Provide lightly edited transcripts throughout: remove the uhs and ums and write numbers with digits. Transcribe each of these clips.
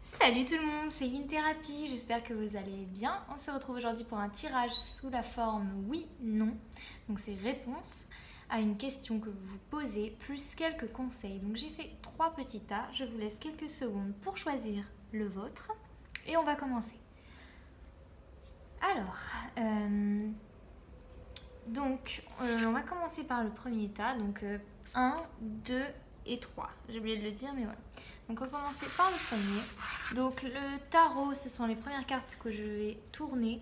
Salut tout le monde, c'est Yin Thérapie, j'espère que vous allez bien. On se retrouve aujourd'hui pour un tirage sous la forme oui-non. Donc c'est réponse à une question que vous vous posez, plus quelques conseils. Donc j'ai fait 3 petits tas, je vous laisse quelques secondes pour choisir le vôtre. Et on va commencer. Alors, on va commencer par le premier tas. Donc 1, 2 et 3. J'ai oublié de le dire, mais voilà. Donc on va commencer par le premier. Donc le tarot, ce sont les premières cartes que je vais tourner.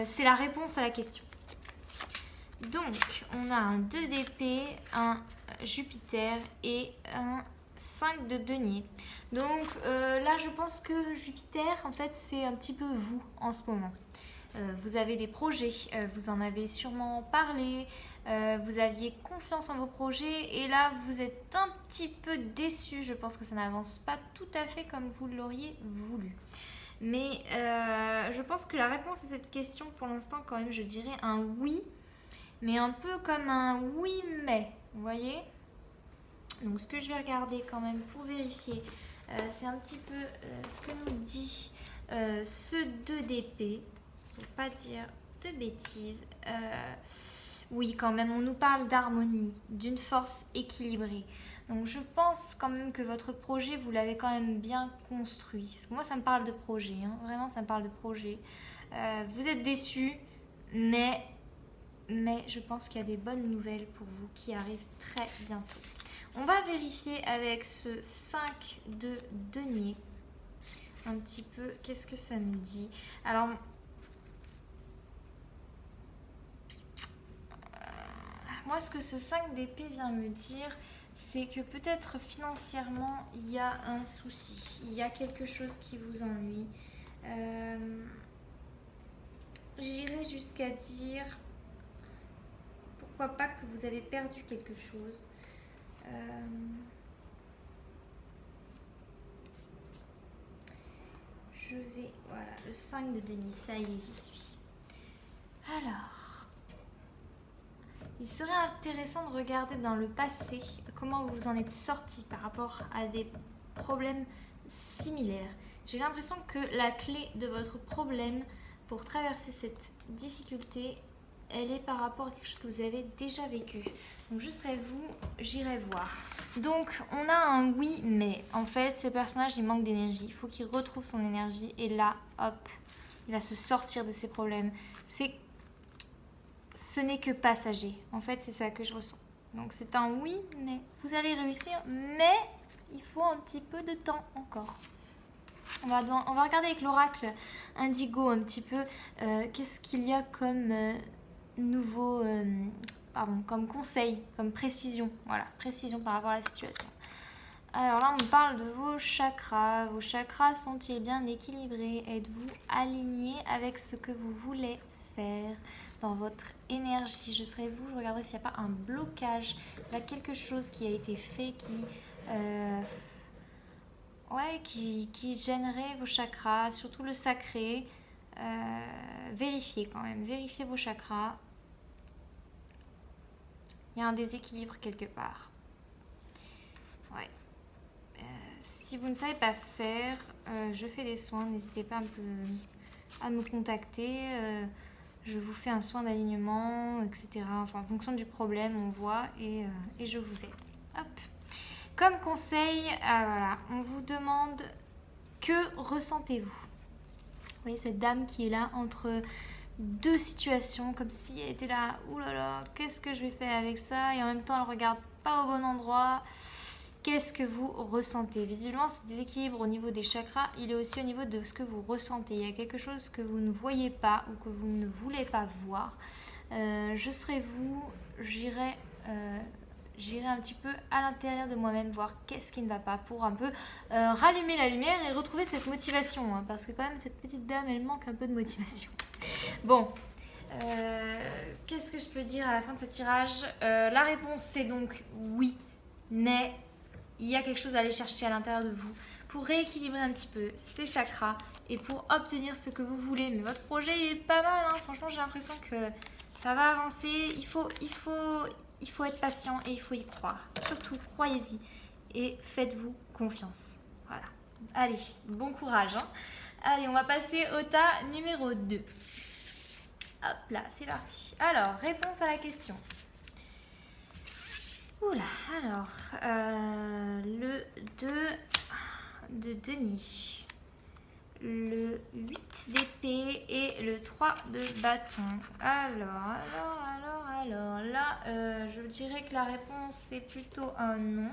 C'est la réponse à la question. Donc on a un 2 d'épée, un Jupiter et un 5 de denier. Donc là je pense que Jupiter en fait c'est un petit peu vous en ce moment. Vous avez des projets, vous en avez sûrement parlé, vous aviez confiance en vos projets et là vous êtes un petit peu déçu. Je pense que ça n'avance pas tout à fait comme vous l'auriez voulu. Mais je pense que la réponse à cette question pour l'instant quand même je dirais un oui, mais un peu comme un oui mais, vous voyez. Donc ce que je vais regarder quand même pour vérifier, c'est un petit peu ce que nous dit ce 2 d'épée. Pour pas dire de bêtises. Oui, quand même, on nous parle d'harmonie, d'une force équilibrée. Donc je pense quand même que votre projet, vous l'avez quand même bien construit. Parce que moi, ça me parle de projet, hein. Vraiment, ça me parle de projet. Vous êtes déçus, mais je pense qu'il y a des bonnes nouvelles pour vous qui arrivent très bientôt. On va vérifier avec ce 5 de denier un petit peu qu'est-ce que ça nous dit. Alors, moi, ce que ce 5 d'épée vient me dire, c'est que peut-être financièrement, il y a un souci. Il y a quelque chose qui vous ennuie. J'irais jusqu'à dire, pourquoi pas que vous avez perdu quelque chose. Je vais, voilà, le 5 de denier, ça y est, j'y suis. Alors, il serait intéressant de regarder dans le passé comment vous en êtes sorti par rapport à des problèmes similaires. J'ai l'impression que la clé de votre problème pour traverser cette difficulté, elle est par rapport à quelque chose que vous avez déjà vécu. Donc je serai vous, j'irai voir. Donc on a un oui mais. En fait ce personnage il manque d'énergie. Il faut qu'il retrouve son énergie et là hop, il va se sortir de ses problèmes. Ce n'est que passager. En fait, c'est ça que je ressens. Donc c'est un oui, mais vous allez réussir, mais il faut un petit peu de temps encore. On va regarder avec l'oracle Indigo un petit peu qu'est-ce qu'il y a comme comme conseil, comme précision. Voilà, précision par rapport à la situation. Alors là, on parle de vos chakras. Vos chakras sont-ils bien équilibrés? Êtes-vous aligné avec ce que vous voulez faire dans votre énergie? Je serai vous, je regarderai s'il n'y a pas un blocage. Il y a quelque chose qui a été fait qui gênerait vos chakras, surtout le sacré. Vérifiez quand même, vérifiez vos chakras. Il y a un déséquilibre quelque part. Ouais. Si vous ne savez pas faire, je fais des soins. N'hésitez pas à me contacter. Je vous fais un soin d'alignement, etc. Enfin, en fonction du problème, on voit et je vous aide. Hop. Comme conseil, voilà, on vous demande que ressentez-vous. Vous voyez cette dame qui est là entre deux situations, comme si elle était là, oulala, qu'est-ce que je vais faire avec ça? Et en même temps, elle regarde pas au bon endroit. Qu'est-ce que vous ressentez? Visiblement, ce déséquilibre au niveau des chakras, il est aussi au niveau de ce que vous ressentez. Il y a quelque chose que vous ne voyez pas ou que vous ne voulez pas voir. Je serai vous, j'irai un petit peu à l'intérieur de moi-même voir qu'est-ce qui ne va pas pour un peu rallumer la lumière et retrouver cette motivation. Hein, parce que quand même, cette petite dame, elle manque un peu de motivation. Bon, qu'est-ce que je peux dire à la fin de ce tirage? La réponse, c'est donc oui, mais il y a quelque chose à aller chercher à l'intérieur de vous pour rééquilibrer un petit peu ces chakras et pour obtenir ce que vous voulez. Mais votre projet, il est pas mal, hein. Franchement, j'ai l'impression que ça va avancer. Il faut être patient et il faut y croire. Surtout, croyez-y et faites-vous confiance. Voilà. Allez, bon courage. Hein. Allez, on va passer au tas numéro 2. Hop là, c'est parti. Alors, réponse à la question. Oula, alors, le 2 de Denis, le 8 d'épée et le 3 de bâton. Alors, là, je dirais que la réponse est plutôt un non.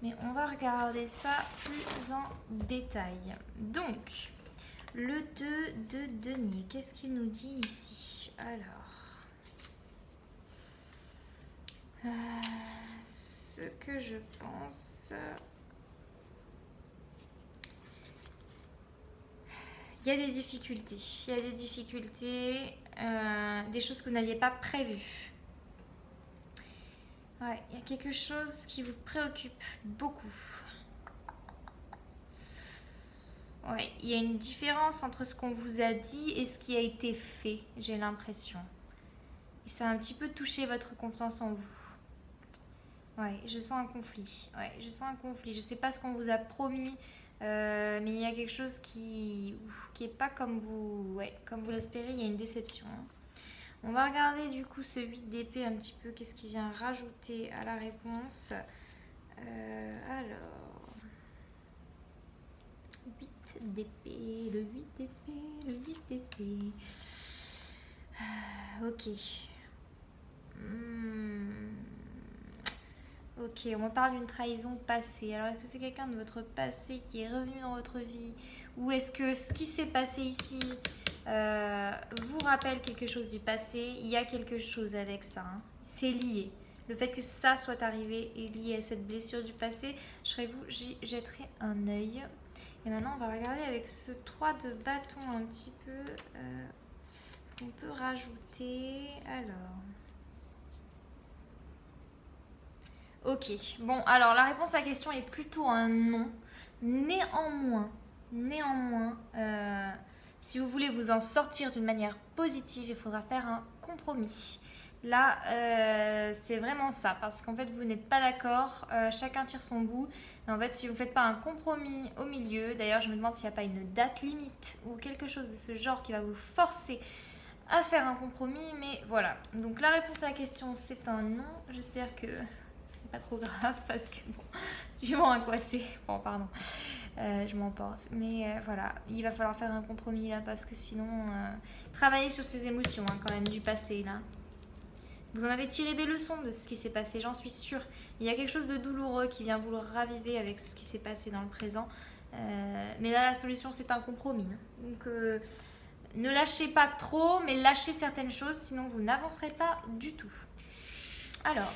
Mais on va regarder ça plus en détail. Donc, le 2 de Denis, qu'est-ce qu'il nous dit ici? Alors, ce que je pense... Il y a des difficultés. Des choses que vous n'aviez pas prévues. Ouais, il y a quelque chose qui vous préoccupe beaucoup. Ouais, il y a une différence entre ce qu'on vous a dit et ce qui a été fait, j'ai l'impression. Et ça a un petit peu touché votre confiance en vous. Ouais, je sens un conflit. Je sais pas ce qu'on vous a promis, mais il y a quelque chose qui est pas comme vous l'espérez. Il y a une déception. Hein. On va regarder du coup ce 8 d'épée un petit peu. Qu'est-ce qui vient rajouter à la réponse? Alors, 8 d'épée, le 8 d'épée. Ok. Ok, on parle d'une trahison passée. Alors, est-ce que c'est quelqu'un de votre passé qui est revenu dans votre vie? Ou est-ce que ce qui s'est passé ici vous rappelle quelque chose du passé? Il y a quelque chose avec ça. Hein. C'est lié. Le fait que ça soit arrivé est lié à cette blessure du passé. J'y jetterai un œil. Et maintenant, on va regarder avec ce 3 de bâton un petit peu ce qu'on peut rajouter. Alors... Ok, bon, alors la réponse à la question est plutôt un non. Néanmoins, si vous voulez vous en sortir d'une manière positive, il faudra faire un compromis. Là, c'est vraiment ça, parce qu'en fait, vous n'êtes pas d'accord, chacun tire son bout. Et en fait, si vous ne faites pas un compromis au milieu, d'ailleurs, je me demande s'il n'y a pas une date limite ou quelque chose de ce genre qui va vous forcer à faire un compromis, mais voilà. Donc la réponse à la question, c'est un non. J'espère que... pas trop grave parce que bon, suivant à quoi c'est. Bon, pardon, je m'emporte. Mais voilà, il va falloir faire un compromis là parce que sinon, travailler sur ces émotions hein, quand même du passé là. Vous en avez tiré des leçons de ce qui s'est passé, j'en suis sûre. Il y a quelque chose de douloureux qui vient vous le raviver avec ce qui s'est passé dans le présent. Mais là, la solution, c'est un compromis. Hein. Donc, ne lâchez pas trop, mais lâchez certaines choses, sinon vous n'avancerez pas du tout. Alors...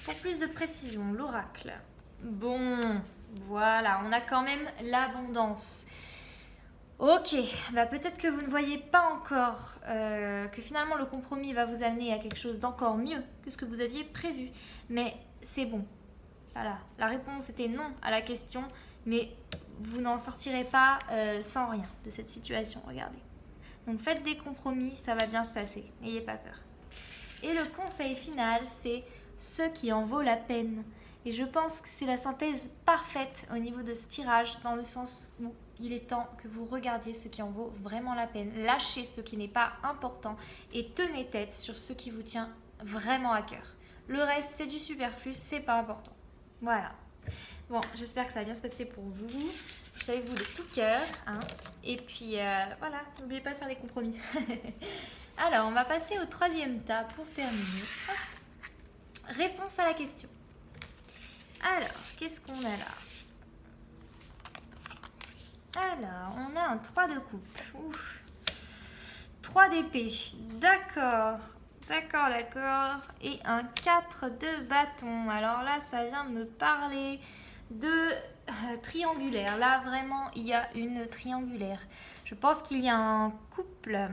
Pour plus de précision, l'oracle. Bon, voilà, on a quand même l'abondance. Ok, bah peut-être que vous ne voyez pas encore que finalement le compromis va vous amener à quelque chose d'encore mieux que ce que vous aviez prévu. Mais c'est bon. Voilà, la réponse était non à la question, mais vous n'en sortirez pas sans rien de cette situation, regardez. Donc faites des compromis, ça va bien se passer, n'ayez pas peur. Et le conseil final, c'est... ce qui en vaut la peine. Et je pense que c'est la synthèse parfaite au niveau de ce tirage, dans le sens où il est temps que vous regardiez ce qui en vaut vraiment la peine. Lâchez ce qui n'est pas important et tenez tête sur ce qui vous tient vraiment à cœur. Le reste, c'est du superflu, c'est pas important. Voilà. Bon, j'espère que ça va bien se passer pour vous. Je suis avec vous de tout cœur. Hein. Et puis, voilà, n'oubliez pas de faire des compromis. Alors, on va passer au troisième tas pour terminer. Hop. Réponse à la question. Alors, qu'est-ce qu'on a là? Alors, on a un 3 de coupe. Ouf. 3 d'épée. D'accord. Et un 4 de bâton. Alors là, ça vient me parler de triangulaire. Là, vraiment, il y a une triangulaire. Je pense qu'il y a un couple...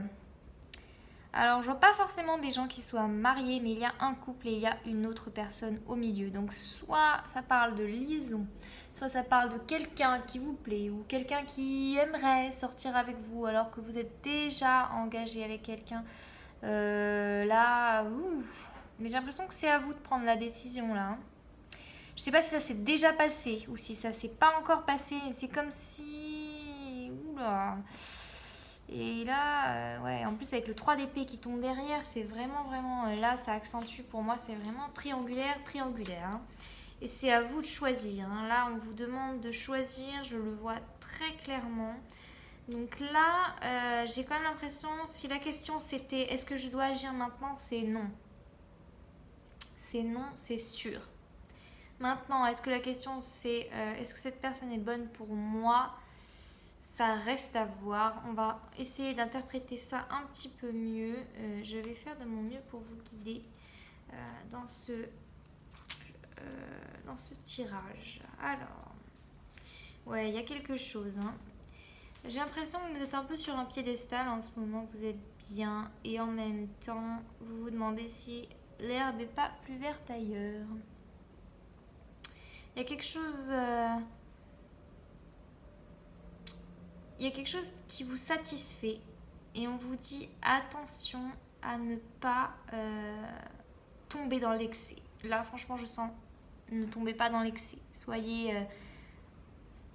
Alors, je vois pas forcément des gens qui soient mariés, mais il y a un couple et il y a une autre personne au milieu. Donc, soit ça parle de liaison, soit ça parle de quelqu'un qui vous plaît ou quelqu'un qui aimerait sortir avec vous alors que vous êtes déjà engagé avec quelqu'un. Là, ouf. Mais j'ai l'impression que c'est à vous de prendre la décision là. Hein. Je sais pas si ça s'est déjà passé ou si ça s'est pas encore passé. C'est comme si... Oula. Et là, ouais, en plus avec le 3 d'épée qui tombe derrière, c'est vraiment, là, ça accentue pour moi, c'est vraiment triangulaire, triangulaire. Hein. Et c'est à vous de choisir. Hein. Là, on vous demande de choisir, je le vois très clairement. Donc là, j'ai quand même l'impression, si la question c'était est-ce que je dois agir maintenant, c'est non. C'est non, c'est sûr. Maintenant, est-ce que la question c'est est-ce que cette personne est bonne pour moi? Ça reste à voir. On va essayer d'interpréter ça un petit peu mieux. Je vais faire de mon mieux pour vous guider dans ce tirage. Alors, ouais, il y a quelque chose. Hein. J'ai l'impression que vous êtes un peu sur un piédestal en ce moment. Vous êtes bien et en même temps, vous vous demandez si l'herbe n'est pas plus verte ailleurs. Il y a quelque chose... il y a quelque chose qui vous satisfait et on vous dit attention à ne pas tomber dans l'excès. Là, franchement, je sens ne tombez pas dans l'excès. Soyez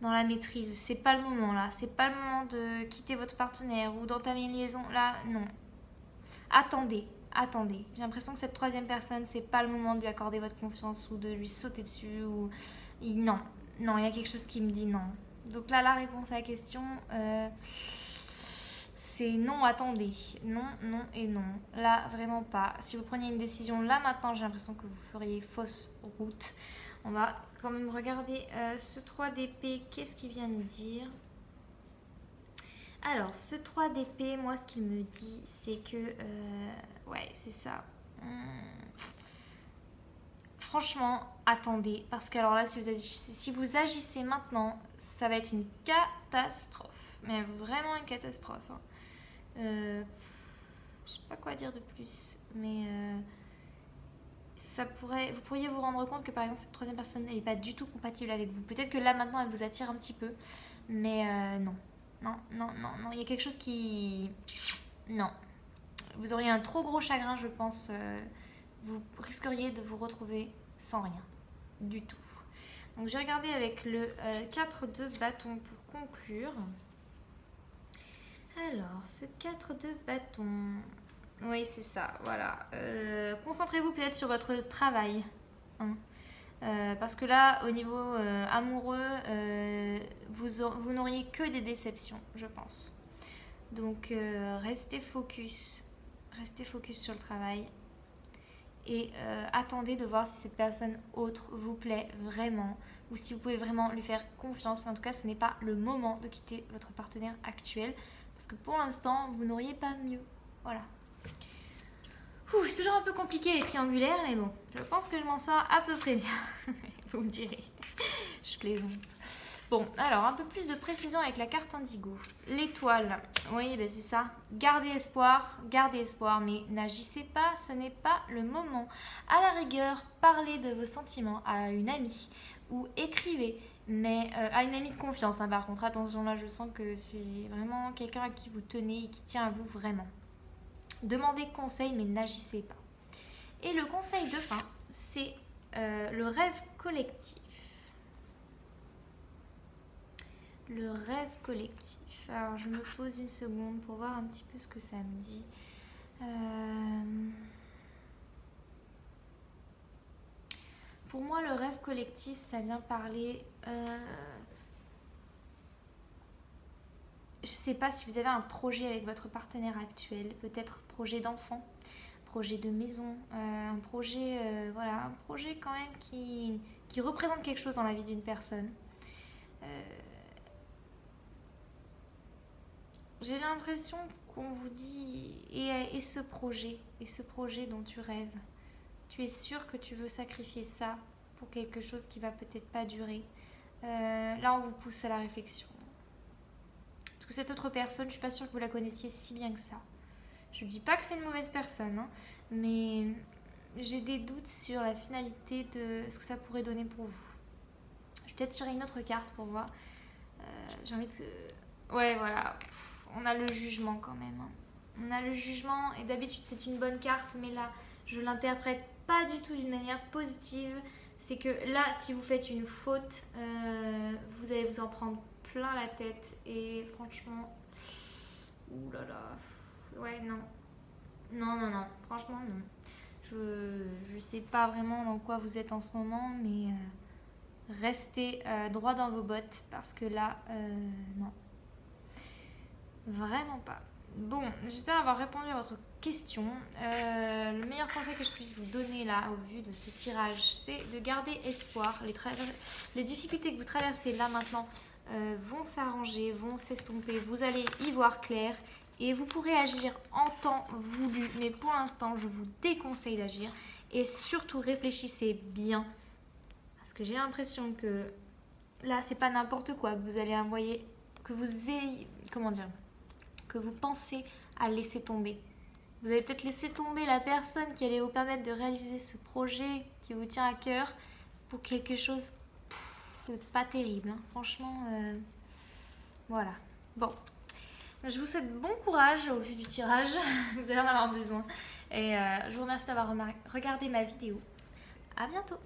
dans la maîtrise. C'est pas le moment là. C'est pas le moment de quitter votre partenaire ou d'entamer une liaison. Là, non. Attendez. J'ai l'impression que cette troisième personne, c'est pas le moment de lui accorder votre confiance ou de lui sauter dessus. Ou... Non, il y a quelque chose qui me dit non. Donc là, la réponse à la question, c'est non, attendez. Non et non. Là, vraiment pas. Si vous preniez une décision là, maintenant, j'ai l'impression que vous feriez fausse route. On va quand même regarder ce 3 d'épée. Qu'est-ce qu'il vient de dire? Alors, ce 3 d'épée, moi, ce qu'il me dit, c'est que... ouais, c'est ça. Franchement, attendez. Parce que alors là, si vous agissez maintenant, ça va être une catastrophe. Mais vraiment une catastrophe. Hein. Je sais pas quoi dire de plus. Mais... vous pourriez vous rendre compte que par exemple cette troisième personne elle n'est pas du tout compatible avec vous. Peut-être que là maintenant elle vous attire un petit peu, mais non, il y a quelque chose qui... Non. Vous auriez un trop gros chagrin je pense, vous risqueriez de vous retrouver sans rien, du tout. Donc j'ai regardé avec le 4 de bâton pour conclure. Alors, ce 4 de bâton... Oui, c'est ça, voilà. Concentrez-vous peut-être sur votre travail. Hein. Parce que là, au niveau amoureux, vous n'auriez que des déceptions, je pense. Donc, restez focus sur le travail. Et attendez de voir si cette personne autre vous plaît vraiment. Ou si vous pouvez vraiment lui faire confiance. Mais en tout cas, ce n'est pas le moment de quitter votre partenaire actuel. Parce que pour l'instant, vous n'auriez pas mieux. Voilà. C'est toujours un peu compliqué les triangulaires, mais bon, je pense que je m'en sors à peu près bien. Vous me direz. Je plaisante. Bon, alors un peu plus de précision avec la carte indigo. L'étoile, oui, ben c'est ça. Gardez espoir, mais n'agissez pas, ce n'est pas le moment. À la rigueur, parlez de vos sentiments à une amie ou écrivez, mais à une amie de confiance. Hein, par contre, attention, là, je sens que c'est vraiment quelqu'un à qui vous tenez et qui tient à vous vraiment. Demandez conseil, mais n'agissez pas. Et le conseil de fin, c'est le rêve collectif. Le rêve collectif. Alors, je me pose une seconde pour voir un petit peu ce que ça me dit. Pour moi, le rêve collectif, ça vient parler... Je ne sais pas si vous avez un projet avec votre partenaire actuel, peut-être projet d'enfant, projet de maison, un projet quand même qui représente quelque chose dans la vie d'une personne. J'ai l'impression qu'on vous dit et ce projet dont tu rêves, tu es sûr que tu veux sacrifier ça pour quelque chose qui va peut-être pas durer. Là, on vous pousse à la réflexion. Parce que cette autre personne, je suis pas sûre que vous la connaissiez si bien que ça. Je dis pas que c'est une mauvaise personne, hein, mais j'ai des doutes sur la finalité de ce que ça pourrait donner pour vous. Je vais peut-être tirer une autre carte pour voir. J'ai envie de... Ouais, voilà. On a le jugement quand même. Hein. On a le jugement et d'habitude c'est une bonne carte, mais là, je l'interprète pas du tout d'une manière positive. c'est que là, si vous faites une faute, vous allez vous en prendre plein la tête. Et franchement, ouh là là, ouais, non. Non, non, non, franchement, non. Je sais pas vraiment dans quoi vous êtes en ce moment, mais restez droit dans vos bottes parce que là, non, vraiment pas. Bon, j'espère avoir répondu à votre question. Le meilleur conseil que je puisse vous donner là, au vu de ce tirage, c'est de garder espoir. Les difficultés que vous traversez là maintenant vont s'arranger, vont s'estomper. Vous allez y voir clair et vous pourrez agir en temps voulu. Mais pour l'instant, je vous déconseille d'agir. Et surtout, réfléchissez bien. Parce que j'ai l'impression que là, c'est pas n'importe quoi que vous allez envoyer, que vous ayez, comment dire, que vous pensez à laisser tomber. Vous allez peut-être laisser tomber la personne qui allait vous permettre de réaliser ce projet qui vous tient à cœur pour quelque chose de pas terrible. Hein. Franchement, voilà. Bon, je vous souhaite bon courage au vu du tirage. Vous allez en avoir besoin. Et je vous remercie d'avoir regardé ma vidéo. À bientôt.